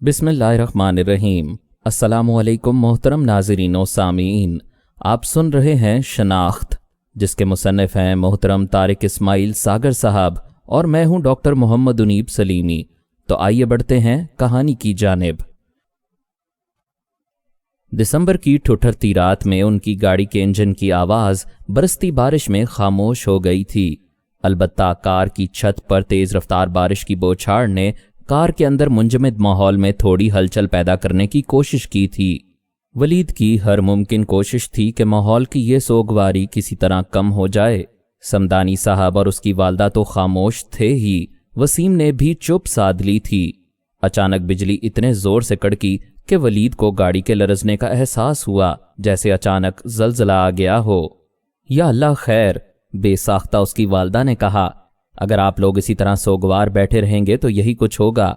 बिस्मिल्लाहिर्रहमानिर्रहीम। अस्सलामुअलैकुम मोहतरम नाज़रीन व सामीईन। आप सुन रहे हैं शनाख्त, जिसके मुसन्निफ हैं मोहतरम तारिक इस्माइल सागर साहब और मैं हूं डॉक्टर मोहम्मद उनीब सलीमी। तो आइए बढ़ते हैं कहानी की जानिब। दिसंबर की ठुठरती रात में उनकी गाड़ी के इंजन की आवाज़ बरसती बारिश में खामोश हो गई थी। अलबत्ता कार की छत पर तेज़ रफ्तार बारिश की बौछार ने कार के अंदर मुंजमद माहौल में थोड़ी हलचल पैदा करने की कोशिश की थी। वलीद की हर मुमकिन कोशिश थी कि माहौल की ये सोगवारी किसी तरह कम हो जाए। समदानी साहब और उसकी वालदा तो खामोश थे ही, वसीम ने भी चुप साध ली थी। अचानक बिजली इतने जोर से कड़की कि वलीद को गाड़ी के लरजने का एहसास हुआ, जैसे अचानक जलजला आ गया हो। या अल्लाह खैर, बेसाख्ता उसकी वालदा ने कहा। अगर आप लोग इसी तरह सोगवार बैठे रहेंगे तो यही कुछ होगा।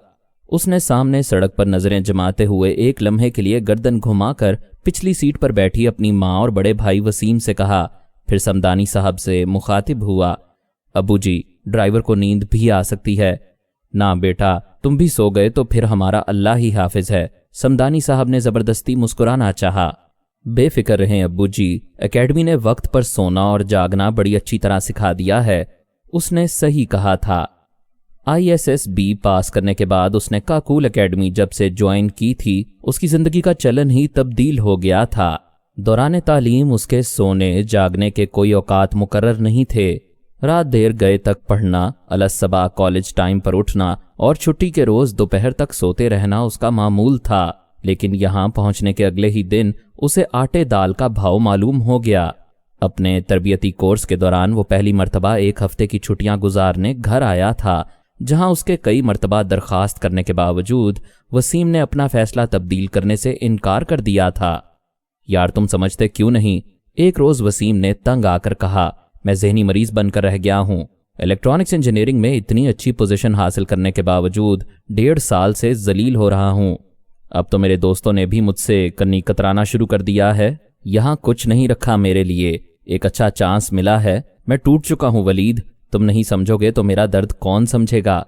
उसने सामने सड़क पर नजरें जमाते हुए एक लम्हे के लिए गर्दन घुमाकर पिछली सीट पर बैठी अपनी माँ और बड़े भाई वसीम से कहा। फिर समदानी साहब से मुखातिब हुआ, अबू जी, ड्राइवर को नींद भी आ सकती है। ना बेटा, तुम भी सो गए तो फिर हमारा अल्लाह ही हाफिज है। समदानी साहब ने जबरदस्ती मुस्कुराना चाहा। बेफिक्र रहें अब्बू जी, एकेडमी ने वक्त पर सोना और जागना बड़ी अच्छी तरह सिखा दिया है। उसने सही कहा था। ISSB पास करने के बाद उसने काकूल एकेडमी जब से ज्वाइन की थी, उसकी जिंदगी का चलन ही तब्दील हो गया था। दौरान तालीम उसके सोने जागने के कोई औकात मुकर्रर नहीं थे। रात देर गए तक पढ़ना, अलसबा कॉलेज टाइम पर उठना और छुट्टी के रोज दोपहर तक सोते रहना उसका मामूल था। लेकिन यहाँ पहुंचने के अगले ही दिन उसे आटे दाल का भाव मालूम हो गया। अपने तरबियती कोर्स के दौरान वो पहली मर्तबा एक हफ्ते की छुट्टियां गुजारने घर आया था, जहां उसके कई मर्तबा दरखास्त करने के बावजूद वसीम ने अपना फैसला तब्दील करने से इनकार कर दिया था। यार तुम समझते क्यों नहीं, एक रोज वसीम ने तंग आकर कहा, मैं ज़हनी मरीज बनकर रह गया हूँ। इलेक्ट्रॉनिक्स इंजीनियरिंग में इतनी अच्छी पोजीशन हासिल करने के बावजूद 1.5 साल से जलील हो रहा हूँ। अब तो मेरे दोस्तों ने भी मुझसे कन्नी कतराना शुरू कर दिया है। यहाँ कुछ नहीं रखा मेरे लिए, एक अच्छा चांस मिला है, मैं टूट चुका हूं वलीद। तुम नहीं समझोगे तो मेरा दर्द कौन समझेगा।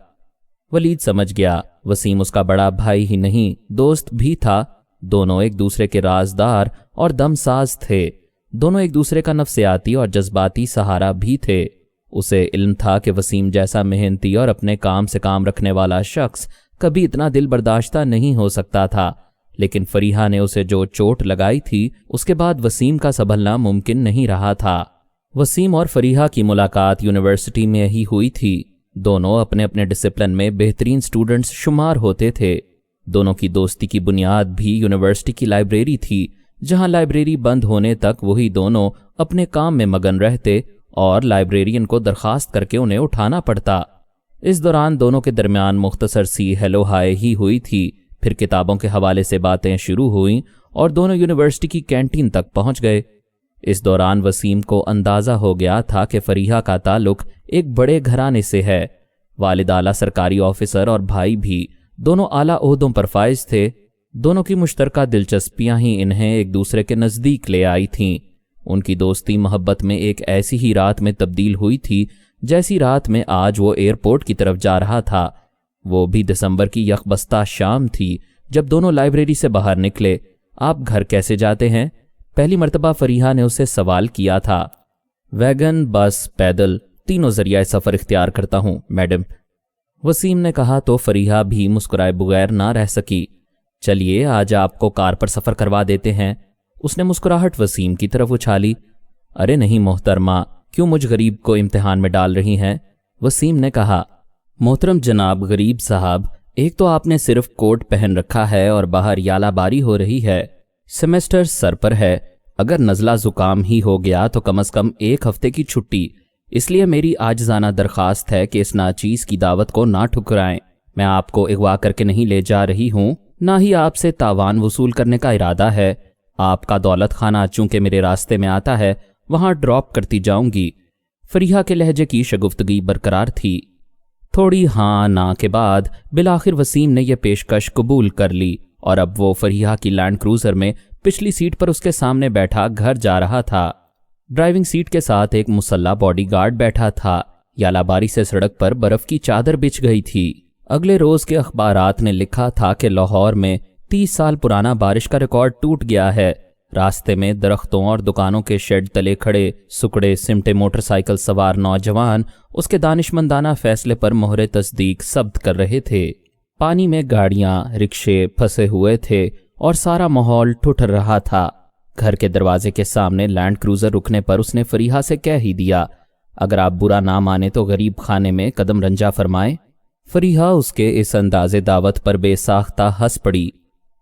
वलीद समझ गया। वसीम उसका बड़ा भाई ही नहीं, दोस्त भी था। दोनों एक दूसरे के राजदार और दमसाज थे। दोनों एक दूसरे का नफ्सियाती और जज्बाती सहारा भी थे। उसे इल्म था कि वसीम जैसा मेहनती और अपने काम से काम रखने वाला शख्स कभी इतना दिल बर्दाश्ता नहीं हो सकता था। लेकिन फरीहा ने उसे जो चोट लगाई थी, उसके बाद वसीम का संभलना मुमकिन नहीं रहा था। वसीम और फरीहा की मुलाकात यूनिवर्सिटी में ही हुई थी। दोनों अपने अपने डिसिप्लिन में बेहतरीन स्टूडेंट्स शुमार होते थे। दोनों की दोस्ती की बुनियाद भी यूनिवर्सिटी की लाइब्रेरी थी, जहां लाइब्रेरी बंद होने तक वही दोनों अपने काम में मगन रहते और लाइब्रेरियन को दरखास्त करके उन्हें उठाना पड़ता। इस दौरान दोनों के दरमियान मुख्तसर सी हेलो हाय ही हुई थी। फिर किताबों के हवाले से बातें शुरू हुईं और दोनों यूनिवर्सिटी की कैंटीन तक पहुंच गए। इस दौरान वसीम को अंदाजा हो गया था कि फरीहा का ताल्लुक एक बड़े घराने से है। वालिद आला सरकारी ऑफिसर और भाई भी दोनों आला ओहदों पर फाइज थे। दोनों की मुश्तरका दिलचस्पियां ही इन्हें एक दूसरे के नज़दीक ले आई थीं। उनकी दोस्ती मोहब्बत में एक ऐसी ही रात में तब्दील हुई थी जैसी रात में आज वो एयरपोर्ट की तरफ जा रहा था। वो भी दिसंबर की यकबस्ता शाम थी जब दोनों लाइब्रेरी से बाहर निकले। आप घर कैसे जाते हैं? पहली मर्तबा फरीहा ने उससे सवाल किया था। वैगन, बस, पैदल, तीनों जरिया सफ़र इख्तियार करता हूँ मैडम, वसीम ने कहा। तो फरीहा भी मुस्कुराए बगैर ना रह सकी। चलिए आज आपको कार पर सफ़र करवा देते हैं। उसने मुस्कुराहट वसीम की तरफ उछाली। अरे नहीं मोहतरमा, क्यों मुझ गरीब को इम्तिहान में डाल रही हैं? वसीम ने कहा। मोहतरम जनाब गरीब साहब, एक तो आपने सिर्फ कोट पहन रखा है और बाहर यालाबारी हो रही है। सेमेस्टर सर पर है। अगर नज़ला ज़ुकाम ही हो गया तो कम से कम 1 हफ्ते की छुट्टी। इसलिए मेरी आजिज़ाना दरख्वास्त है कि इस नाचीज़ की दावत को ना ठुकराएं। मैं आपको अगवा करके नहीं ले जा रही हूँ, ना ही आपसे तावान वसूल करने का इरादा है। आपका दौलत खाना चूंकि मेरे रास्ते में आता है, वहाँ ड्रॉप करती जाऊंगी। फरीहा के लहजे की शगुफ्तगी बरकरार थी। थोड़ी हाँ ना के बाद बिलाखिर वसीम ने यह पेशकश कबूल कर ली और अब वो फरीहा की लैंड क्रूजर में पिछली सीट पर उसके सामने बैठा घर जा रहा था। ड्राइविंग सीट के साथ एक मुसल्ला बॉडीगार्ड बैठा था। यालाबारी से सड़क पर बर्फ की चादर बिछ गई थी। اگلے روز کے اخبارات نے لکھا تھا کہ لاہور میں 30 سال پرانا بارش کا ریکارڈ ٹوٹ گیا ہے۔ راستے میں درختوں اور دکانوں کے شیڈ تلے کھڑے سکڑے سمٹے موٹر سائیکل سوار نوجوان اس کے دانشمندانہ فیصلے پر مہر تصدیق ثبت کر رہے تھے۔ پانی میں گاڑیاں رکشے پھنسے ہوئے تھے اور سارا ماحول ٹھٹر رہا تھا۔ گھر کے دروازے کے سامنے لینڈ کروزر رکنے پر اس نے فریحہ سے کہہ ہی دیا، اگر آپ برا نہ مانے تو غریب خانے میں قدم رنجا فرمائیں۔ فریحہ اس کے اس انداز دعوت پر بے ساختہ ہنس پڑی۔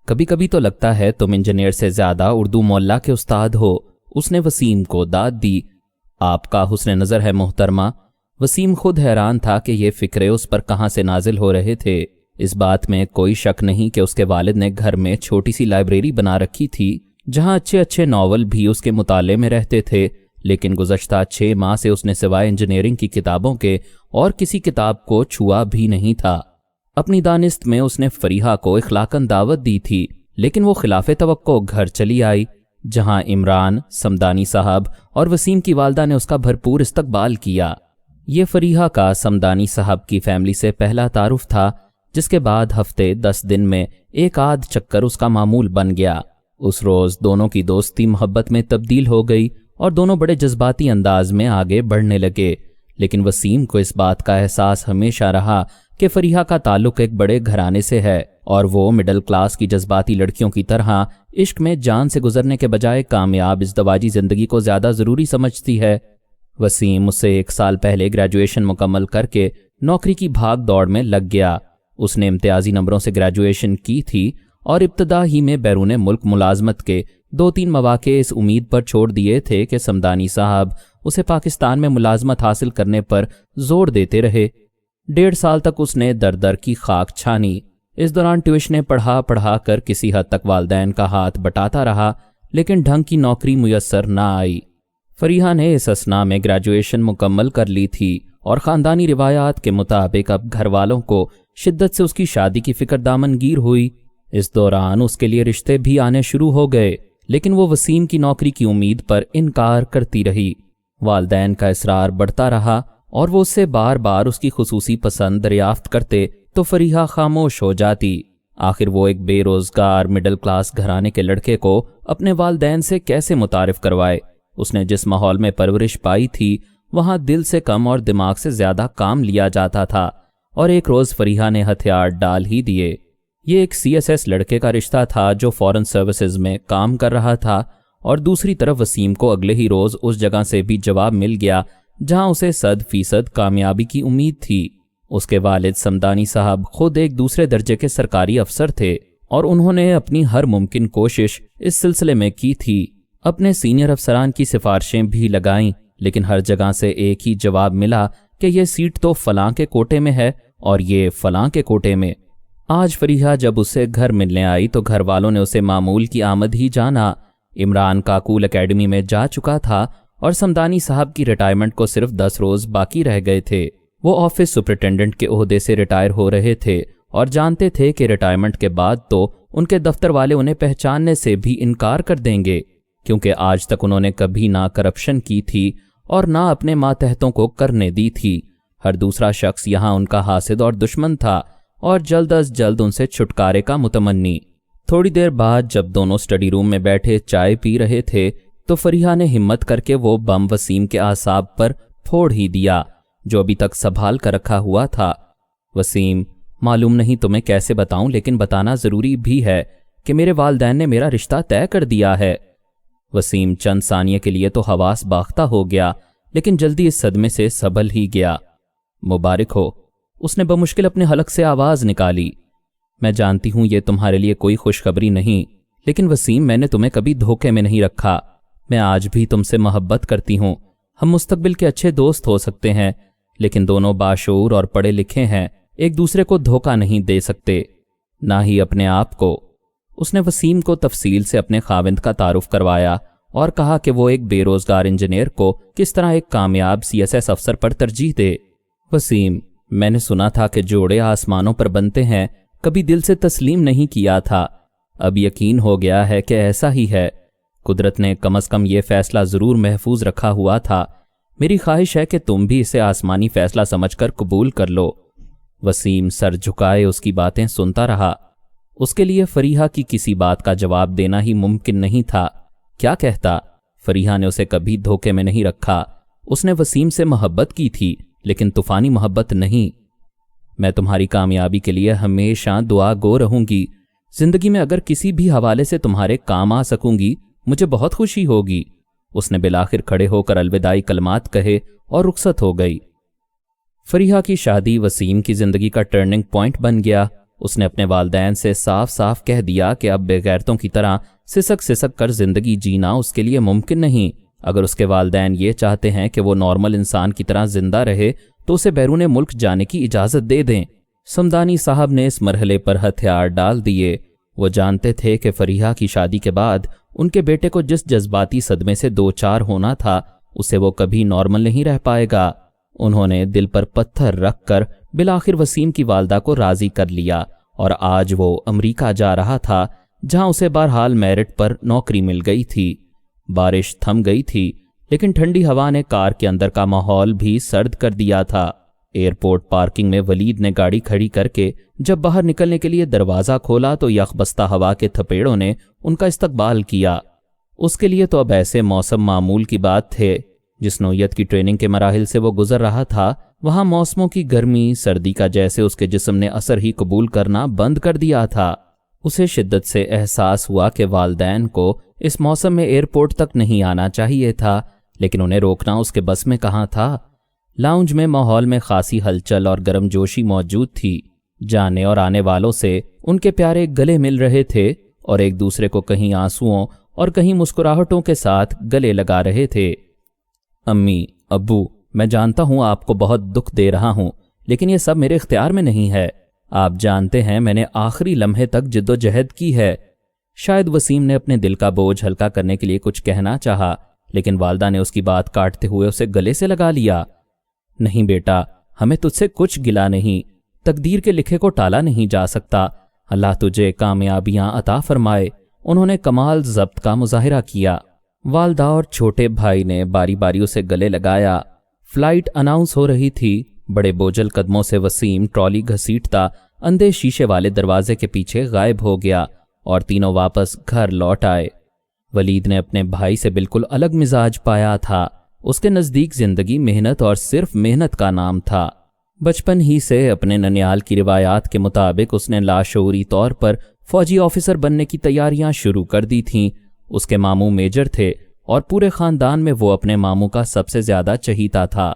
کبھی کبھی تو لگتا ہے تم انجینئر سے زیادہ اردو مولا کے استاد ہو، اس نے وسیم کو داد دی۔ آپ کا حسن نظر ہے محترمہ۔ وسیم خود حیران تھا کہ یہ فکرے اس پر کہاں سے نازل ہو رہے تھے۔ اس بات میں کوئی شک نہیں کہ اس کے والد نے گھر میں چھوٹی سی لائبریری بنا رکھی تھی جہاں اچھے ناول بھی اس کے مطالعے میں رہتے تھے، لیکن گزشتہ 6 ماہ سے اس نے سوائے انجینئرنگ کی کتابوں کے اور کسی کتاب کو چھوا بھی نہیں تھا۔ اپنی دانست میں اس نے فریحہ کو اخلاقاً دعوت دی تھی، لیکن وہ خلاف توقع گھر چلی آئی، جہاں عمران، سمدانی صاحب اور وسیم کی والدہ نے اس کا بھرپور استقبال کیا۔ یہ فریحہ کا سمدانی صاحب کی فیملی سے پہلا تعارف تھا، جس کے بعد ہفتے 10 دن میں ایک آدھ چکر اس کا معمول بن گیا۔ اس روز دونوں کی دوستی محبت میں تبدیل ہو گئی اور دونوں بڑے جذباتی انداز میں آگے بڑھنے لگے، لیکن وسیم کو اس بات کا احساس ہمیشہ رہا کہ فریحہ کا تعلق ایک بڑے گھرانے سے ہے اور وہ مڈل کلاس کی جذباتی لڑکیوں کی طرح عشق میں جان سے گزرنے کے بجائے کامیاب ازدواجی زندگی کو زیادہ ضروری سمجھتی ہے۔ وسیم اس سے 1 سال پہلے گریجویشن مکمل کر کے نوکری کی بھاگ دوڑ میں لگ گیا۔ اس نے امتیازی نمبروں سے گریجویشن کی تھی اور ابتدا ہی میں بیرون ملک ملازمت کے 2-3 مواقع اس امید پر چھوڑ دیے تھے کہ سمدانی صاحب اسے پاکستان میں ملازمت حاصل کرنے پر زور دیتے رہے۔ 1.5 سال تک اس نے در کی خاک چھانی۔ اس دوران ٹیوشنیں پڑھا کر کسی حد تک والدین کا ہاتھ بٹاتا رہا، لیکن ڈھنگ کی نوکری میسر نہ آئی۔ فریحہ نے اس اثناء میں گریجویشن مکمل کر لی تھی اور خاندانی روایات کے مطابق اب گھر والوں کو شدت سے اس کی شادی کی فکر دامنگیر ہوئی۔ اس دوران اس کے لیے رشتے بھی آنے شروع ہو گئے، لیکن وہ وسیم کی نوکری کی امید پر انکار کرتی رہی۔ والدین کا اصرار بڑھتا رہا اور وہ اس سے بار بار اس کی خصوصی پسند دریافت کرتے تو فریحہ خاموش ہو جاتی۔ آخر وہ ایک بے روزگار مڈل کلاس گھرانے کے لڑکے کو اپنے والدین سے کیسے متعارف کروائے؟ اس نے جس ماحول میں پرورش پائی تھی وہاں دل سے کم اور دماغ سے زیادہ کام لیا جاتا تھا، اور ایک روز فریحہ نے ہتھیار ڈال ہی دیے۔ یہ ایک CSS لڑکے کا رشتہ تھا جو فورن سروسز میں کام کر رہا تھا، اور دوسری طرف وسیم کو اگلے ہی روز اس جگہ سے بھی جواب مل گیا جہاں اسے 100% کامیابی کی امید تھی۔ اس کے والد سمدانی صاحب خود ایک دوسرے درجے کے سرکاری افسر تھے اور انہوں نے اپنی ہر ممکن کوشش اس سلسلے میں کی تھی۔ اپنے سینئر افسران کی سفارشیں بھی لگائیں، لیکن ہر جگہ سے ایک ہی جواب ملا کہ یہ سیٹ تو فلاں کے کوٹے میں ہے اور یہ فلاں کے کوٹے میں۔ آج فریحہ جب اسے گھر ملنے آئی تو گھر والوں نے اسے معمول کی آمد ہی جانا۔ عمران کاکول اکیڈمی میں جا چکا تھا اور سمدانی صاحب کی ریٹائرمنٹ کو صرف 10 روز باقی رہ گئے تھے۔ وہ آفس سپرنٹینڈنٹ کے عہدے سے ریٹائر ہو رہے تھے اور جانتے تھے کہ ریٹائرمنٹ کے بعد تو ان کے دفتر والے انہیں پہچاننے سے بھی انکار کر دیں گے، کیونکہ آج تک انہوں نے کبھی نہ کرپشن کی تھی اور نہ اپنے ماتحتوں کو کرنے دی تھی۔ ہر دوسرا شخص یہاں ان کا حاسد اور دشمن تھا اور جلد از جلد ان سے چھٹکارے کا متمنی۔ تھوڑی دیر بعد جب دونوں سٹڈی روم میں بیٹھے چائے پی رہے تھے تو فریحہ نے ہمت کر کے وہ بم وسیم کے اعصاب پر پھوڑ ہی دیا جو ابھی تک سنبھال کر رکھا ہوا تھا۔ وسیم، معلوم نہیں تمہیں کیسے بتاؤں، لیکن بتانا ضروری بھی ہے کہ میرے والدین نے میرا رشتہ طے کر دیا ہے۔ وسیم چند ثانیے کے لیے تو حواس باختہ ہو گیا، لیکن جلدی اس صدمے سے سنبھل ہی گیا۔ مبارک ہو، اس نے بمشکل اپنے حلق سے آواز نکالی۔ میں جانتی ہوں یہ تمہارے لیے کوئی خوشخبری نہیں، لیکن وسیم میں نے تمہیں کبھی دھوکے میں نہیں رکھا۔ میں آج بھی تم سے محبت کرتی ہوں، ہم مستقبل کے اچھے دوست ہو سکتے ہیں، لیکن دونوں باشعور اور پڑھے لکھے ہیں، ایک دوسرے کو دھوکہ نہیں دے سکتے، نہ ہی اپنے آپ کو۔ اس نے وسیم کو تفصیل سے اپنے خاوند کا تعارف کروایا اور کہا کہ وہ ایک بے روزگار انجینئر کو کس طرح ایک کامیاب CSS افسر پر ترجیح دے۔ وسیم، میں نے سنا تھا کہ جوڑے آسمانوں پر بنتے ہیں، کبھی دل سے تسلیم نہیں کیا تھا، اب یقین ہو گیا ہے کہ ایسا ہی ہے۔ قدرت نے کم از کم یہ فیصلہ ضرور محفوظ رکھا ہوا تھا۔ میری خواہش ہے کہ تم بھی اسے آسمانی فیصلہ سمجھ کر قبول کر لو۔ वसीम सर झुकाए उसकी बातें सुनता रहा। उसके लिए फरीहा की किसी बात का जवाब देना ही मुमकिन नहीं था। क्या कहता? फरीहा ने उसे कभी धोखे में नहीं रखा। उसने वसीम से मोहब्बत की थी, लेकिन तूफानी मोहब्बत नहीं। मैं तुम्हारी कामयाबी के लिए हमेशा दुआ गो रहूंगी। जिंदगी में अगर किसी भी हवाले से तुम्हारे काम आ सकूंगी, मुझे बहुत खुशी होगी। उसने बिलाखिर खड़े होकर अलविदाई कलमात कहे और रुखसत हो गई। फरीहा की शादी वसीम की जिंदगी का टर्निंग पॉइंट बन गया। उसने अपने वालिदैन से साफ साफ कह दिया कि अब बेगैरतों की तरह सिसक सिसक कर जिंदगी जीना उसके लिए मुमकिन नहीं। अगर उसके वालिदैन ये चाहते हैं कि वो नॉर्मल इंसान की तरह जिंदा रहे तो उसे बैरून मुल्क जाने की इजाजत दे दें। समदानी साहब ने इस मरहले पर हथियार डाल दिए। वो जानते थे कि फरीहा की शादी के बाद उनके बेटे को जिस जज्बाती सदमे से दो चार होना था, उसे वो कभी नॉर्मल नहीं रह पाएगा। उन्होंने दिल पर पत्थर रखकर बिलाखिर वसीम की वालदा को राजी कर लिया और आज वो अमरीका जा रहा था, जहां उसे बहरहाल मेरिट पर नौकरी मिल गई थी। बारिश थम गई थी, लेकिन ठंडी हवा ने कार के अंदर का माहौल भी सर्द कर दिया था। एयरपोर्ट पार्किंग में वलीद ने गाड़ी खड़ी करके जब बाहर निकलने के लिए दरवाज़ा खोला तो यखबस्ता हवा के थपेड़ों ने उनका इस्तकबाल किया। उसके लिए तो अब ऐसे मौसम मामूल की बात थे। जिस नौयत की ट्रेनिंग के मराहिल से वो गुजर रहा था, वहां मौसमों की गर्मी सर्दी का जैसे उसके जिस्म ने असर ही कबूल करना बंद कर दिया था। उसे शिद्दत से एहसास हुआ कि वालिदैन को इस मौसम में एयरपोर्ट तक नहीं आना चाहिए था, लेकिन उन्हें रोकना उसके बस में कहाँ था। लाउंज में माहौल में खासी हलचल और गर्मजोशी मौजूद थी। जाने और आने वालों से उनके प्यारे गले मिल रहे थे और एक दूसरे को कहीं आंसुओं और कहीं मुस्कुराहटों के साथ गले लगा रहे थे। अम्मी, अब्बू, मैं जानता हूं आपको बहुत दुख दे रहा हूं, लेकिन यह सब मेरे इख्तियार में नहीं है। आप जानते हैं मैंने आखिरी लम्हे तक जिद्दोजहद की है। शायद वसीम ने अपने दिल का बोझ हल्का करने के लिए कुछ कहना चाहा, लेकिन वालदा ने उसकी बात काटते हुए उसे गले से लगा लिया। नहीं बेटा, हमें तुझसे कुछ गिला नहीं। तकदीर के लिखे को टाला नहीं जा सकता। अल्लाह तुझे कामयाबियां अता फरमाए। उन्होंने कमाल ज़ब्त का मुजाहिरा किया। वालदा और छोटे भाई ने बारी बारी उसे गले लगाया। फ्लाइट अनाउंस हो रही थी। बड़े बोझल कदमों से वसीम ट्रॉली घसीटता अंधे शीशे वाले दरवाजे के पीछे गायब हो गया और तीनों वापस घर लौट आए। वलीद ने अपने भाई से बिल्कुल अलग मिजाज पाया था। उसके नज़दीक जिंदगी मेहनत और सिर्फ मेहनत का नाम था। बचपन ही से अपने ननियाल की रिवायात के मुताबिक उसने लाशऊरी तौर पर फौजी ऑफिसर बनने की तैयारियां शुरू कर दी थीं। उसके मामू मेजर थे और पूरे खानदान में वो अपने मामू का सबसे ज्यादा चहीता था।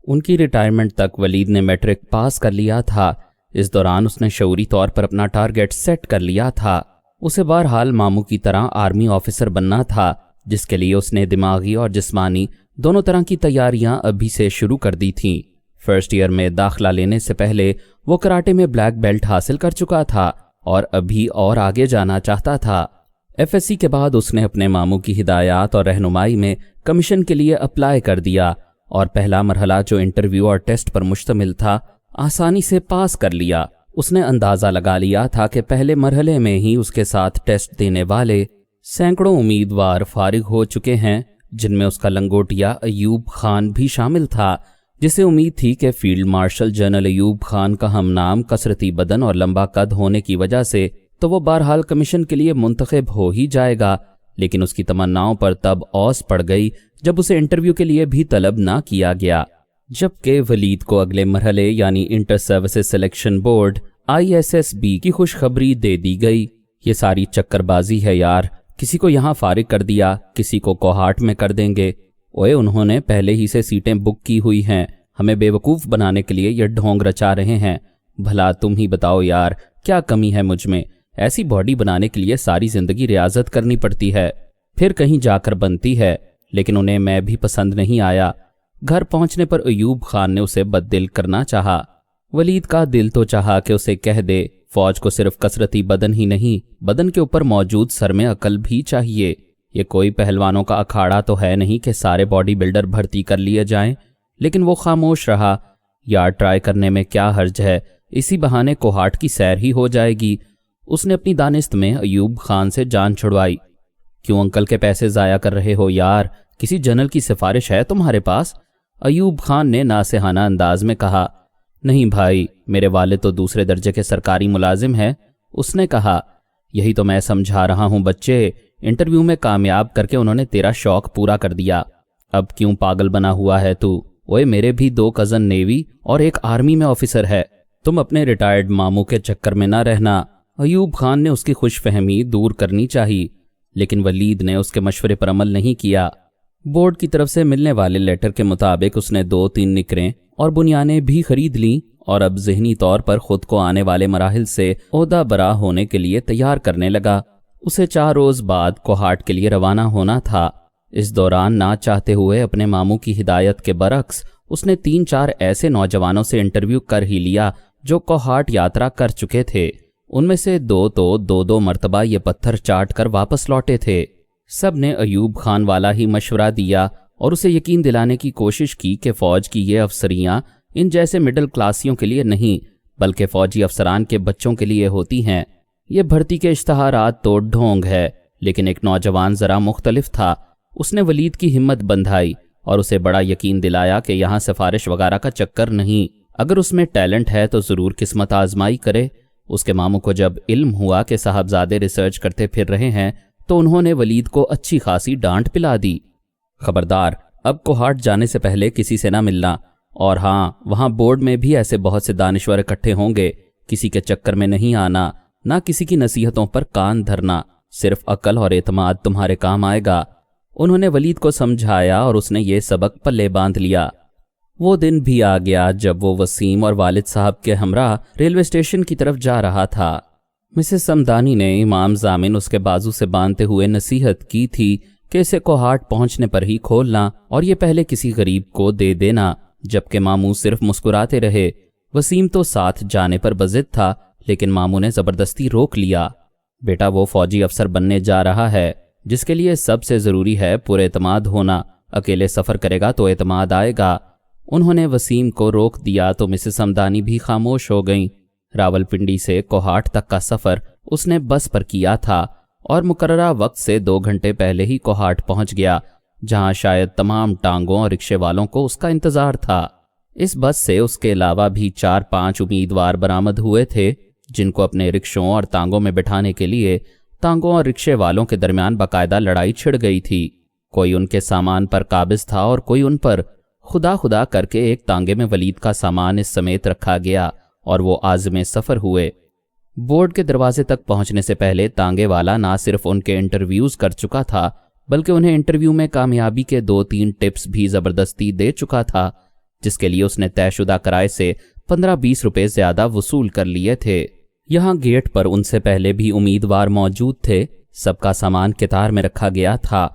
उनकी रिटायरमेंट तक वलीद ने मैट्रिक पास कर लिया था। इस दौरान उसने शऊरी तौर पर अपना टारगेट सेट कर लिया था। उसे बहरहाल मामू की तरह आर्मी ऑफिसर बनना था, जिसके लिए उसने दिमागी और जिस्मानी दोनों तरह की तैयारियां अभी से शुरू कर दी थीं। फर्स्ट ईयर में दाखिला लेने से पहले वो कराटे में ब्लैक बेल्ट हासिल कर चुका था और अभी और आगे जाना चाहता था। एफएससी के बाद उसने अपने मामू की हिदायत और रहनुमाई में कमीशन के लिए अप्लाई कर दिया और पहला मरहला जो इंटरव्यू और टेस्ट पर मुश्तमिल था, आसानी से पास कर लिया। उसने अंदाजा लगा लिया था कि पहले मरहले में ही उसके साथ टेस्ट देने वाले सैकड़ों उम्मीदवार फारिग हो चुके हैं, जिनमें उसका लंगोटिया अयूब खान भी शामिल था, जिसे उम्मीद थी कि field marshal general Ayub Khan का हमनाम कसरती बदन और लंबा कद होने की वजह से तो वो बहरहाल कमीशन के लिए मुंतखब हो ही जाएगा। लेकिन उसकी तमन्नाओं पर तब औस पड़ गई जब उसे इंटरव्यू के लिए भी तलब ना किया गया। जबकि वलीद को अगले मरहले यानी inter services selection board ISSB की खुशखबरी दे दी गई। ये सारी चक्करबाजी है यार, किसी को यहाँ फारिग कर दिया, किसी को कोहाट में कर देंगे। ओए, उन्होंने पहले ही से सीटें बुक की हुई हैं, हमें बेवकूफ़ बनाने के लिए ये ढोंग रचा रहे हैं। भला तुम ही बताओ यार, क्या कमी है मुझ में? ऐसी बॉडी बनाने के लिए सारी जिंदगी रियाजत करनी पड़ती है, फिर कहीं जाकर बनती है। लेकिन उन्हें मैं भी पसंद नहीं आया। घर पहुंचने पर अयूब खान ने उसे बददिल करना चाहा। वलीद का दिल तो चाहा कि उसे कह दे, फौज को सिर्फ कसरती बदन ही नहीं, बदन के ऊपर मौजूद सर में अकल भी चाहिए। ये कोई पहलवानों का अखाड़ा तो है नहीं कि सारे बॉडी बिल्डर भर्ती कर लिए जाएं। लेकिन वो खामोश रहा। यार, ट्राई करने में क्या हर्ज है, इसी बहाने कोहाट की सैर ही हो जाएगी। उसने अपनी दानिस्त में अयूब खान से जान छुड़वाई। क्यों अंकल के पैसे ज़ाया कर रहे हो यार, किसी जनरल की सिफारिश है तुम्हारे पास? अयूब खान ने नासेहाना अंदाज में कहा। نہیں بھائی، میرے والد تو دوسرے درجے کے سرکاری ملازم ہیں، اس نے کہا۔ یہی تو میں سمجھا رہا ہوں بچے، انٹرویو میں کامیاب کر کے انہوں نے تیرا شوق پورا کر دیا، اب کیوں پاگل بنا ہوا ہے تو؟ اوئے میرے بھی 2 کزن نیوی اور ایک آرمی میں آفیسر ہے، تم اپنے ریٹائرڈ ماموں کے چکر میں نہ رہنا۔ ایوب خان نے اس کی خوش فہمی دور کرنی چاہی، لیکن ولید نے اس کے مشورے پر عمل نہیں کیا۔ بورڈ کی طرف سے ملنے والے لیٹر کے مطابق اس نے 2-3 نکریں اور بنیانیں بھی خرید لیں اور اب ذہنی طور پر خود کو آنے والے مراحل سے عہدہ برا ہونے کے لیے تیار کرنے لگا۔ اسے 4 روز بعد کوہاٹ کے لیے روانہ ہونا تھا۔ اس دوران نہ چاہتے ہوئے اپنے ماموں کی ہدایت کے برعکس اس نے 3-4 ایسے نوجوانوں سے انٹرویو کر ہی لیا جو کوہاٹ یاترا کر چکے تھے۔ ان میں سے 2 تو 2 مرتبہ یہ پتھر چاٹ کر واپس لوٹے تھے۔ سب نے ایوب خان والا ہی مشورہ دیا اور اسے یقین دلانے کی کوشش کی کہ فوج کی یہ افسریاں ان جیسے مڈل کلاسیوں کے لیے نہیں بلکہ فوجی افسران کے بچوں کے لیے ہوتی ہیں۔ یہ بھرتی کے اشتہارات تو ڈھونگ ہے، لیکن ایک نوجوان ذرا مختلف تھا۔ اس نے ولید کی ہمت بندھائی اور اسے بڑا یقین دلایا کہ یہاں سفارش وغیرہ کا چکر نہیں، اگر اس میں ٹیلنٹ ہے تو ضرور قسمت آزمائی کرے۔ اس کے ماموں کو جب علم ہوا کہ صاحبزادے ریسرچ کرتے پھر رہے ہیں تو انہوں نے ولید کو اچھی خاصی ڈانٹ پلا دی۔ خبردار، اب کوہاٹ جانے سے پہلے کسی سے نہ ملنا، اور ہاں وہاں بورڈ میں بھی ایسے بہت سے دانشور اکٹھے ہوں گے، کسی کے چکر میں نہیں آنا، نہ کسی کی نصیحتوں پر کان دھرنا، صرف عقل اور اعتماد تمہارے کام آئے گا۔ انہوں نے ولید کو سمجھایا اور اس نے یہ سبق پلے باندھ لیا۔ وہ دن بھی آ گیا جب وہ وسیم اور والد صاحب کے ہمراہ ریلوے اسٹیشن کی طرف جا رہا تھا۔ مسز سمدانی نے امام ضامن اس کے بازو سے باندھتے ہوئے نصیحت کی تھی کہ اسے کوہاٹ پہنچنے پر ہی کھولنا اور یہ پہلے کسی غریب کو دے دینا، جبکہ ماموں صرف مسکراتے رہے۔ وسیم تو ساتھ جانے پر بضد تھا، لیکن ماموں نے زبردستی روک لیا۔ بیٹا وہ فوجی افسر بننے جا رہا ہے جس کے لیے سب سے ضروری ہے پر اعتماد ہونا، اکیلے سفر کرے گا تو اعتماد آئے گا۔ انہوں نے وسیم کو روک دیا تو مسز سمدانی بھی خاموش ہو گئیں۔ راولپنڈی سے کوہاٹ تک کا سفر اس نے بس پر کیا تھا اور مقررہ وقت سے 2 گھنٹے پہلے ہی کوہاٹ پہنچ گیا، جہاں شاید تمام ٹانگوں اور رکشے والوں کو اس کا انتظار تھا۔ اس بس سے اس کے علاوہ بھی 4-5 امیدوار برآمد ہوئے تھے، جن کو اپنے رکشوں اور ٹانگوں میں بٹھانے کے لیے ٹانگوں اور رکشے والوں کے درمیان باقاعدہ لڑائی چھڑ گئی تھی۔ کوئی ان کے سامان پر قابض تھا اور کوئی ان پر۔ خدا کر کے ایک ٹانگے میں ولید کا سامان اس سمیت رکھا گیا اور وہ عازم سفر ہوئے۔ بورڈ کے دروازے تک پہنچنے سے پہلے ٹانگے والا نہ صرف ان کے انٹرویوز کر چکا تھا بلکہ انہیں انٹرویو میں کامیابی کے 2-3 ٹپس بھی زبردستی دے چکا تھا، جس کے لیے اس نے طے شدہ کرائے سے 15-20 روپے زیادہ وصول کر لیے تھے۔ یہاں گیٹ پر ان سے پہلے بھی امیدوار موجود تھے، سب کا سامان قطار میں رکھا گیا تھا۔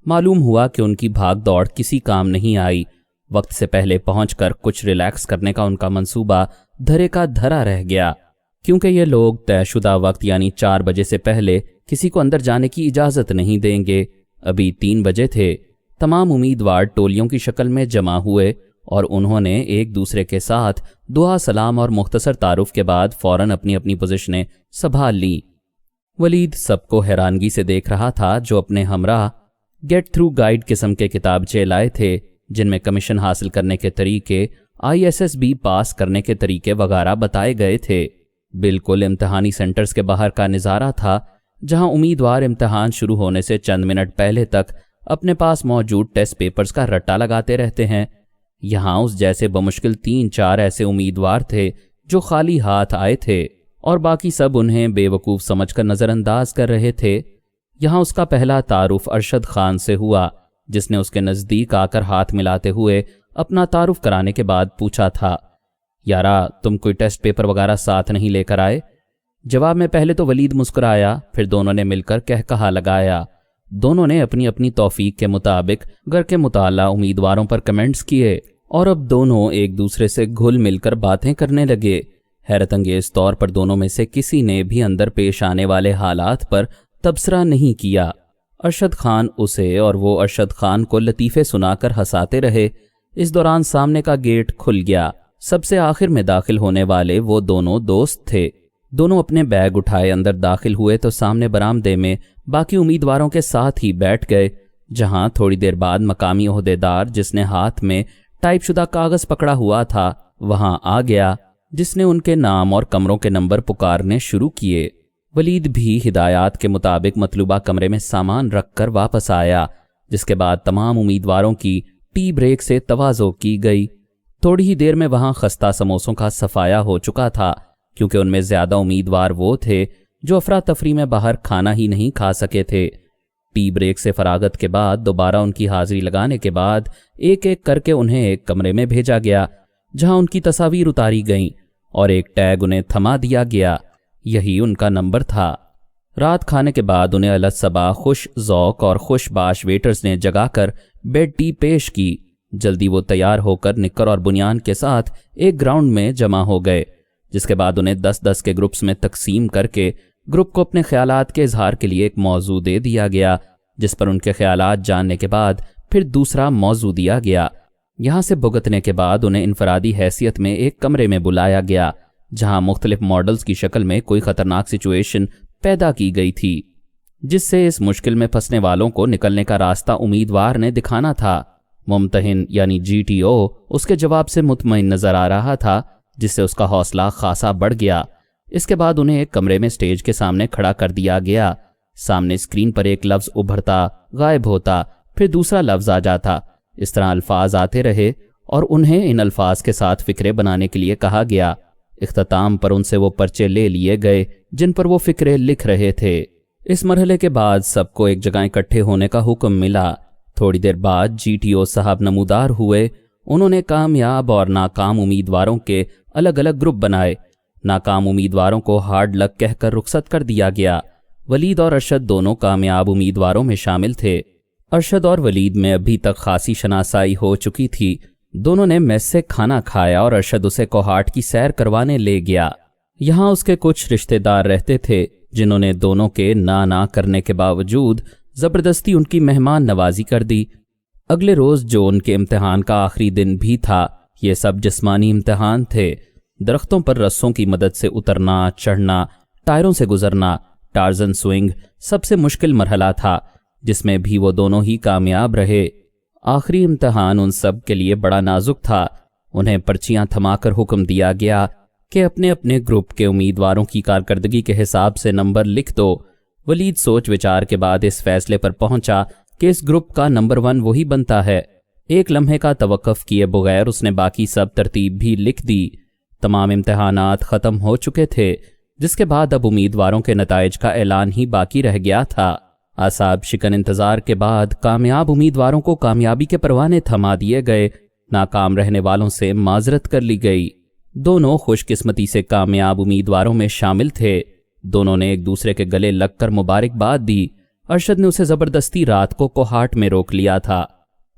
معلوم ہوا کہ ان کی بھاگ دوڑ کسی کام نہیں آئی۔ وقت سے پہلے پہنچ کر کچھ ریلیکس کرنے کا ان کا منصوبہ دھرے کا دھرا رہ گیا، کیونکہ یہ لوگ طے شدہ وقت یعنی 4 بجے سے پہلے کسی کو اندر جانے کی اجازت نہیں دیں گے۔ ابھی 3 بجے تھے۔ تمام امیدوار ٹولیوں کی شکل میں جمع ہوئے اور انہوں نے ایک دوسرے کے ساتھ دعا سلام اور مختصر تعارف کے بعد فوراً اپنی اپنی پوزیشنیں سنبھال لیں۔ ولید سب کو حیرانگی سے دیکھ رہا تھا، جو اپنے ہمراہ گیٹ تھرو گائیڈ قسم کے کتابچے لائے تھے، جن میں کمیشن حاصل کرنے کے طریقے، ISSB پاس کرنے کے طریقے وغیرہ بتائے گئے تھے۔ بالکل امتحانی سینٹرز کے باہر کا نظارہ تھا، جہاں امیدوار امتحان شروع ہونے سے چند منٹ پہلے تک اپنے پاس موجود ٹیسٹ پیپرز کا رٹا لگاتے رہتے ہیں۔ یہاں اس جیسے بمشکل 3-4 ایسے امیدوار تھے جو خالی ہاتھ آئے تھے اور باقی سب انہیں بے وقوف سمجھ کر نظر انداز کر رہے تھے۔ یہاں اس کا پہلا تعارف ارشد خان سے ہوا، جس نے اس کے نزدیک آ کر ہاتھ ملاتے ہوئے اپنا تعارف کرانے کے بعد پوچھا تھا، یارا تم کوئی ٹیسٹ پیپر وغیرہ ساتھ نہیں لے کر آئے؟ جواب میں پہلے تو ولید مسکرایا، پھر دونوں نے مل کر کہا لگایا۔ دونوں نے اپنی اپنی توفیق کے مطابق گھر کے مطالعہ امیدواروں پر کمنٹس کیے اور اب دونوں ایک دوسرے سے گھل مل کر باتیں کرنے لگے۔ حیرت انگیز طور پر دونوں میں سے کسی نے بھی اندر پیش آنے والے حالات پر تبصرہ نہیں کیا۔ ارشد خان اسے اور وہ ارشد خان کو لطیفے سنا کر ہنساتے رہے۔ اس دوران سامنے کا گیٹ کھل گیا۔ سب سے آخر میں داخل ہونے والے وہ دونوں دوست تھے۔ دونوں اپنے بیگ اٹھائے اندر داخل ہوئے تو سامنے برآمدے میں باقی امیدواروں کے ساتھ ہی بیٹھ گئے، جہاں تھوڑی دیر بعد مقامی عہدیدار، جس نے ہاتھ میں ٹائپ شدہ کاغذ پکڑا ہوا تھا، वहां आ गया, जिसने उनके नाम और कमरों के नंबर पुकारने शुरू किए। वलीद भी हिदायत के मुताबिक मतलूबा कमरे में सामान रखकर वापस आया, जिसके बाद तमाम उम्मीदवारों की टी ब्रेक से तवाज़ो की गई। थोड़ी ही देर में वहां खस्ता समोसों का सफाया हो चुका था, क्योंकि उनमें ज्यादा उम्मीदवार वो थे जो अफरा तफरी में बाहर खाना ही नहीं खा सके थे। टी ब्रेक से फरागत के बाद दोबारा उनकी हाजिरी लगाने के बाद एक एक करके उन्हें एक कमरे में भेजा गया, जहां उनकी तस्वीर उतारी गईं और एक टैग उन्हें थमा दिया गया। यही उनका नंबर था। रात खाने के बाद उन्हें अलग सबा खुश ज़ौक और खुशबाश वेटर्स ने जगाकर बेड टी पेश की। जल्दी वो तैयार होकर निक्कर और बुनियान के साथ एक ग्राउंड में जमा हो गए, जिसके बाद उन्हें 10-10 के ग्रुप्स में तकसीम करके ग्रुप को अपने ख्यालात के इजहार के लिए एक मौजू दे दिया गया, जिस पर उनके ख्यालात जानने के बाद फिर दूसरा मौजू दिया गया। यहाँ से भुगतने के बाद उन्हें इनफरादी हैसियत में एक कमरे में बुलाया गया, जहां मुख्तलिफ मॉडल्स की शक्ल में कोई खतरनाक सिचुएशन पैदा की गई थी, जिससे इस मुश्किल में फंसने वालों को निकलने का रास्ता उम्मीदवार ने दिखाना था। मुमतहिन यानी GTO उसके जवाब से मुतमईन नजर आ रहा था, जिससे उसका हौसला खासा बढ़ गया। इसके बाद उन्हें एक कमरे में स्टेज के सामने खड़ा कर दिया गया। सामने स्क्रीन पर एक लफ्ज उभरता, गायब होता, फिर दूसरा लफ्ज आ जाता। इस तरह अल्फाज आते रहे और उन्हें इन अल्फाज के साथ फिक्रे बनाने के लिए कहा गया। इख्तिताम पर उनसे वो पर्चे ले लिए गए जिन पर वो फिक्रे लिख रहे थे। इस मरहले के बाद सबको एक जगह इकट्ठे होने का हुक्म मिला। थोड़ी देर बाद GTO साहब नमूदार हुए। उन्होंने कामयाब और नाकाम उम्मीदवारों के अलग अलग ग्रुप बनाए। नाकाम उम्मीदवारों को हार्ड लक कहकर रुखसत कर दिया गया। वलीद और अरशद दोनों कामयाब उम्मीदवारों में शामिल थे। अरशद और वलीद में अभी तक खासी शनासाई हो चुकी थी। दोनों ने मेस से खाना खाया और अरशद उसे कोहाट की सैर करवाने ले गया। यहाँ उसके कुछ रिश्तेदार रहते थे, जिन्होंने दोनों के ना करने के बावजूद जबरदस्ती उनकी मेहमान नवाजी कर दी। अगले रोज जो उनके इम्तिहान का आखिरी दिन भी था, ये सब जिस्मानी इम्तिहान थे। दरख्तों पर रस्सों की मदद से उतरना, चढ़ना, टायरों से गुजरना, टार्जन स्विंग सबसे मुश्किल मरहला था, जिसमें भी वो दोनों ही कामयाब रहे। आखिरी इम्तिहान उन सब के लिए बड़ा नाजुक था। उन्हें पर्चियां थमाकर हुक्म दिया गया कि अपने अपने ग्रुप के उम्मीदवारों की कारकर्दगी के हिसाब से नंबर लिख दो। वलीद सोच विचार के बाद इस फैसले पर पहुंचा कि इस ग्रुप का नंबर 1 वही बनता है। एक लम्हे का तवक्कुफ किए बगैर उसने बाकी सब तरतीब भी लिख दी। तमाम इम्तिहानात ख़त्म हो चुके थे, जिसके बाद अब उम्मीदवारों के नताइज का ऐलान ही बाकी रह गया था। आसाब शिकन इंतजार के बाद कामयाब उम्मीदवारों को कामयाबी के परवाने थमा दिए गए। नाकाम रहने वालों से माजरत कर ली गई। दोनों खुशकिस्मती से कामयाब उम्मीदवारों में शामिल थे। दोनों ने एक दूसरे के गले लगकर मुबारकबाद दी। अरशद ने उसे जबरदस्ती रात को कोहाट में रोक लिया था।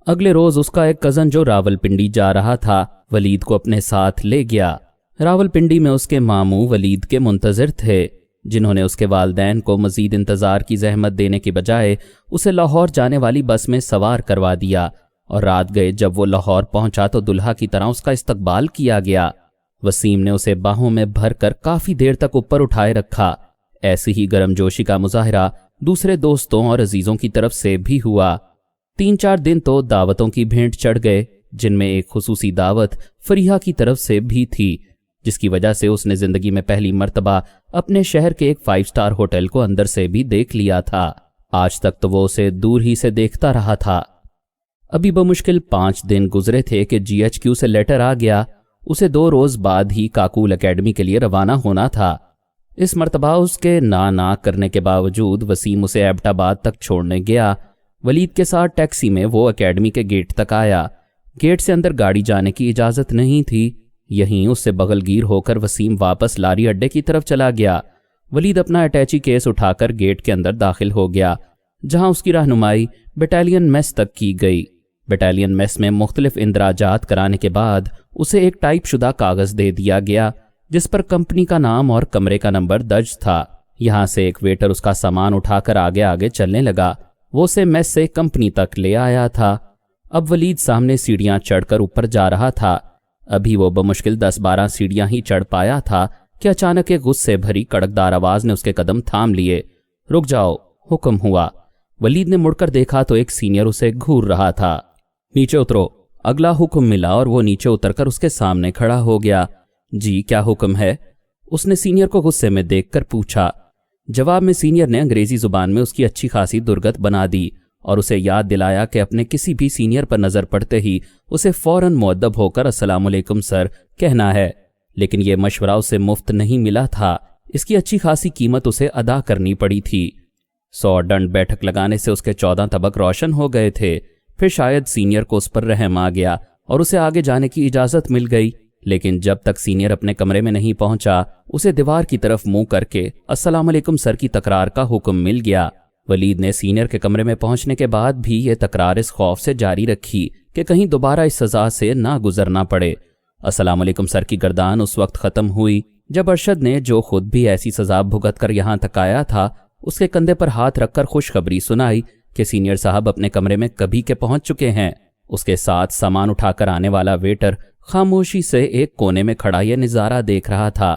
अगले रोज उसका एक कजन जो रावलपिंडी जा रहा था, वलीद को अपने साथ ले गया। रावलपिंडी में उसके मामू वलीद के मुंतजिर थे, जिन्होंने उसके वालदैन को मजीद इंतजार की जहमत देने की बजाय उसे लाहौर जाने वाली बस में सवार करवा दिया। और रात गए जब वो लाहौर पहुंचा तो दुल्हा की तरह उसका इस्तकबाल किया गया। वसीम ने उसे बाहों में भरकर काफी देर तक ऊपर उठाए रखा। ऐसी ही गर्मजोशी का मुजाहरा दूसरे दोस्तों और अजीजों की तरफ से भी हुआ। 3-4 दिन तो दावतों की भेंट चढ़ गए, जिनमें एक खुसूसी दावत फरीहा की तरफ से भी थी, जिसकी वजह से उसने जिंदगी में पहली मर्तबा अपने शहर के एक 5 स्टार होटल को अंदर से भी देख लिया था। आज तक तो वो उसे दूर ही से देखता रहा था। अभी बमुश्किल 5 दिन गुजरे थे कि GHQ से लेटर आ गया। उसे 2 रोज बाद ही काकूल एकेडमी के लिए रवाना होना था। इस मर्तबा उसके ना करने के बावजूद वसीम उसे एबटाबाद तक छोड़ने गया। वलीद के साथ टैक्सी में वो एकेडमी के गेट तक आया। गेट से अंदर गाड़ी जाने की इजाजत नहीं थी। यहीं उससे बगलगीर होकर वसीम वापस लारी अड्डे की तरफ चला गया। वलीद अपना अटैची केस उठाकर गेट के अंदर दाखिल हो गया, जहां उसकी रहनुमाई बटालियन मेस तक की गई। बटालियन मेस में मुख्तलिफ इंदराजात कराने के बाद उसे एक टाइप शुदा कागज दे दिया गया, जिस पर कंपनी का नाम और कमरे का नंबर दर्ज था। यहां से एक वेटर उसका सामान उठाकर आगे आगे चलने लगा। वो उसे मेस से कंपनी तक ले आया था। अब वलीद सामने सीढ़ियां चढ़कर ऊपर जा रहा था। अभी वो बमुश्किल 10-12 सीढ़ियां ही चढ़ पाया था कि अचानक एक गुस्से भरी कड़कदार आवाज ने उसके कदम थाम लिए। रुक जाओ, हुक्म हुआ। वलीद ने मुड़कर देखा तो एक सीनियर उसे घूर रहा था। नीचे उतरो, अगला हुक्म मिला और वो नीचे उतरकर उसके सामने खड़ा हो गया। जी क्या हुक्म है? उसने सीनियर को गुस्से में देखकर पूछा। जवाब में सीनियर ने अंग्रेजी जुबान में उसकी अच्छी खासी दुर्गत बना दी और उसे याद दिलाया कि अपने किसी भी सीनियर पर नजर पड़ते ही उसे फौरन मुअद्दब होकर अस्सलाम वालेकुम सर कहना है। लेकिन यह मशवरा उसे मुफ्त नहीं मिला था, इसकी अच्छी खासी कीमत उसे अदा करनी पड़ी थी। 100 दंड बैठक लगाने से उसके 14 तबक रोशन हो गए थे। फिर शायद सीनियर को उस पर रहम आ गया और उसे आगे जाने की इजाजत मिल गई। लेकिन जब तक सीनियर अपने कमरे में नहीं पहुंचा, उसे दीवार की तरफ मुंह करके अस्सलाम वालेकुम सर की तकरार का हुक्म मिल गया। वलीद ने सीनियर के कमरे में पहुंचने के बाद भी ये तकरार इस खौफ से जारी रखी कि कहीं दोबारा इस सजा से ना गुजरना पड़े। अस्सलाम वालेकुम सर की गर्दान उस वक्त खत्म हुई जब अरशद ने, जो खुद भी ऐसी सजा भुगत कर यहां तक आया था, उसके कंधे पर हाथ रखकर खुशखबरी सुनाई कि सीनियर साहब अपने कमरे में कभी के पहुंच चुके हैं। उसके साथ सामान उठाकर आने वाला वेटर खामोशी से एक कोने में खड़ा यह नजारा देख रहा था।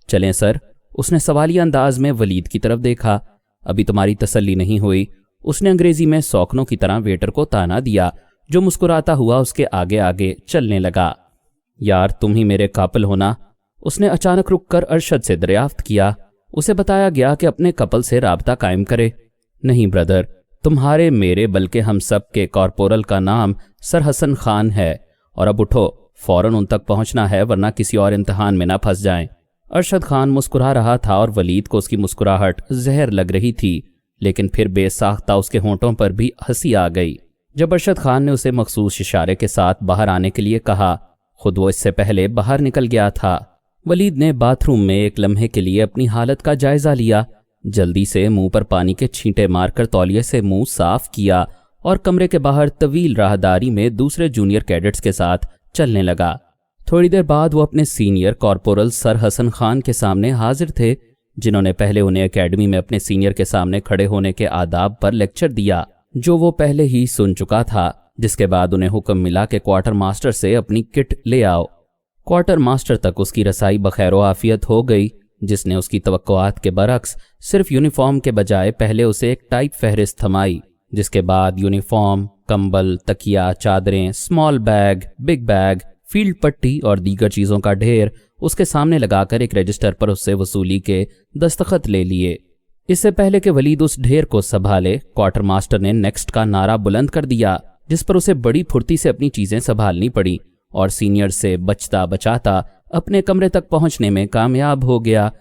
चलें सर, उसने सवालिया अंदाज में वलीद की तरफ देखा। अभी तुम्हारी तसल्ली नहीं हुई? उसने अंग्रेजी में सौखनों की तरह वेटर को ताना दिया, जो मुस्कुराता हुआ उसके आगे आगे चलने लगा। यार तुम ही मेरे कापिल होना? उसने अचानक रुककर अरशद से दरियाफ्त किया। उसे बताया गया कि अपने कपल से राबता कायम करे। नहीं ब्रदर, तुम्हारे मेरे बल्कि हम सब के कॉर्पोरल का नाम सर हसन खान है। और अब उठो, फौरन उन तक पहुंचना है वरना किसी और इम्तिहान में ना फंस जाएं। अरशद खान मुस्कुरा रहा था और वलीद को उसकी मुस्कुराहट जहर लग रही थी, लेकिन फिर बेसाख्ता उसके होंठों पर भी हंसी आ गई जब अरशद खान ने उसे मखसूस इशारे के साथ बाहर आने के लिए कहा। खुद वो इससे पहले बाहर निकल गया था। वलीद ने बाथरूम में एक लम्हे के लिए अपनी हालत का जायजा लिया, जल्दी से मुंह पर पानी के छींटे मारकर तौलिए से मुंह साफ किया और कमरे के बाहर तवील राहदारी में दूसरे जूनियर कैडेट्स के साथ चलने लगा। थोड़ी देर बाद वो अपने senior corporal sir Hasan Khan के सामने हाजिर थे, जिन्होंने पहले उन्हें एकेडमी में अपने सीनियर के सामने खड़े होने के आदाब पर लेक्चर दिया, जो वो पहले ही सुन चुका था। जिसके बाद उन्हें हुक्म मिला कि क्वार्टर मास्टर से अपनी किट ले आओ। क्वार्टर मास्टर तक उसकी रसाई बखैर आफियत हो गई, जिसने उसकी तवक्कुआत के बरक्स सिर्फ यूनिफॉर्म के बजाय पहले उसे एक टाइप फहरिस्त थमाई, जिसके बाद यूनिफॉर्म, कंबल, तकिया, चादरें, small bag, big bag, field पट्टी और दीगर चीजों का ढेर उसके सामने लगाकर एक रजिस्टर पर उससे वसूली के दस्तखत ले लिए। इससे पहले कि वलीद उस ढेर को संभाले, क्वार्टर मास्टर ने नेक्स्ट का नारा बुलंद कर दिया, जिस पर उसे बड़ी फुर्ती से अपनी चीजें संभालनी पड़ी और सीनियर से बचता बचाता अपने कमरे तक पहुंचने में कामयाब हो गया।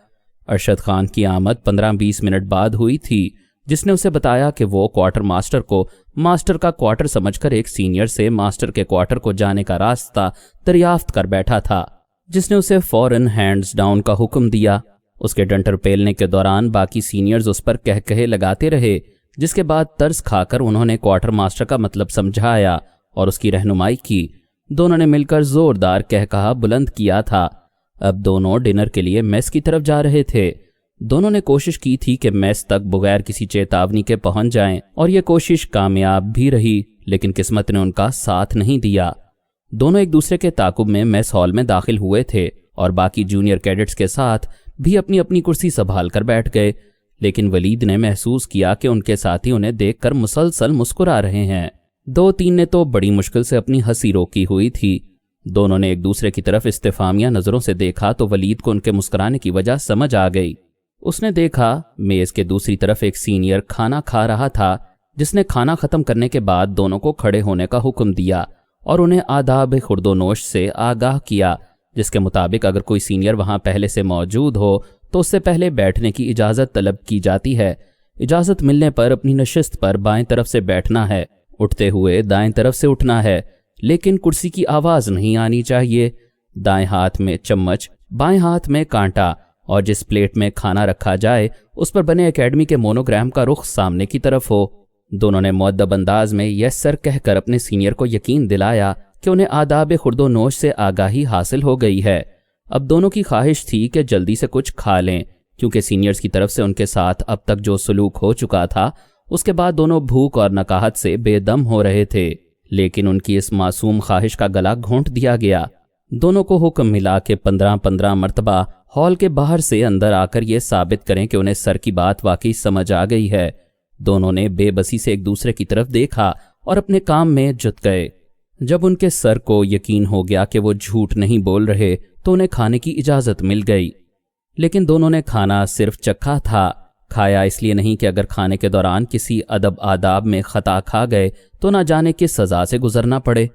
अरशद खान की आमद 15-20 मिनट बाद हुई थी, जिसने उसे बताया कि वो क्वार्टर मास्टर को मास्टर का क्वार्टर समझकर एक सीनियर से मास्टर के क्वार्टर को जाने का रास्ता दरियाफ्त कर बैठा था, जिसने उसे फौरन हैंड्स डाउन का हुक्म दिया। उसके डंटर पेलने के दौरान बाकी सीनियर्स उस पर कहकहे लगाते रहे, जिसके बाद तरस खाकर उन्होंने क्वार्टर मास्टर का मतलब समझाया और उसकी रहनुमाई की। दोनों ने मिलकर जोरदार कहकहा बुलंद किया था। अब दोनों डिनर के लिए मेस की तरफ जा रहे थे। दोनों ने कोशिश की थी कि मेस तक बगैर किसी चेतावनी के पहुंच जाएं और ये कोशिश कामयाब भी रही, लेकिन किस्मत ने उनका साथ नहीं दिया। दोनों एक दूसरे के ताकुब में मेस हॉल में दाखिल हुए थे और बाकी जूनियर कैडेट्स के साथ भी अपनी अपनी कुर्सी संभाल कर बैठ गए, लेकिन वलीद ने महसूस किया कि उनके साथी उन्हें देखकर मुसलसल मुस्कुरा रहे हैं। 2-3 ने तो बड़ी मुश्किल से अपनी हंसी रोकी हुई थी। दोनों ने एक दूसरे की तरफ इस्तेफामिया नजरों से देखा तो वलीद को उनके मुस्कुराने की वजह समझ आ गई। उसने देखा मेज के दूसरी तरफ एक सीनियर खाना खा रहा था, जिसने खाना खत्म करने के बाद दोनों को खड़े होने का हुक्म दिया और उन्हें आदाब खुर्दोनोश से आगाह किया, जिसके मुताबिक अगर कोई सीनियर वहां पहले से मौजूद हो तो उससे पहले बैठने की इजाजत तलब की जाती है। इजाजत मिलने पर अपनी नशिस्त पर बाएं तरफ से बैठना है, उठते हुए दाएं तरफ से उठना है, लेकिन कुर्सी की आवाज नहीं आनी चाहिए। दाएं हाथ में चम्मच, बाएं हाथ में कांटा और जिस प्लेट में खाना रखा जाए उस पर बने एकेडमी के मोनोग्राम का रुख सामने की तरफ हो। दोनों ने मुअद्दब अंदाज में यस सर कहकर अपने सीनियर को यकीन दिलाया कि उन्हें आदाब खुर्दोनोश से आगाही हासिल हो गई है। अब दोनों की ख्वाहिश थी कि जल्दी से कुछ खा लें, क्योंकि सीनियर्स की तरफ से उनके साथ अब तक जो सलूक हो चुका था उसके बाद दोनों भूख और नकाहत से बेदम हो रहे थे। लेकिन उनकी इस मासूम ख्वाहिश का गला घोंट दिया गया। दोनों को हुक्म मिला कि 15-15 मरतबा हॉल के बाहर से अंदर आकर ये साबित करें कि उन्हें सर की बात वाकई समझ आ गई है। दोनों ने बेबसी से एक दूसरे की तरफ देखा और अपने काम में जुट गए। جب ان کے سر کو یقین ہو گیا کہ وہ جھوٹ نہیں بول رہے تو انہیں کھانے کی اجازت مل گئی، لیکن دونوں نے کھانا صرف چکھا تھا، کھایا اس لیے نہیں کہ اگر کھانے کے دوران کسی ادب آداب میں خطا کھا گئے تو نہ جانے کس سزا سے گزرنا پڑے۔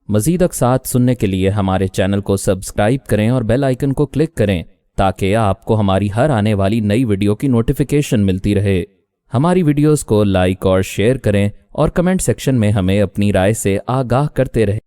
مزید اقساط سننے کے لیے ہمارے چینل کو سبسکرائب کریں اور بیل آئیکن کو کلک کریں تاکہ آپ کو ہماری ہر آنے والی نئی ویڈیو کی نوٹیفیکیشن ملتی رہے۔ ہماری ویڈیوز کو لائک اور شیئر کریں اور کمنٹ سیکشن میں ہمیں اپنی رائے سے آگاہ کرتے رہیں۔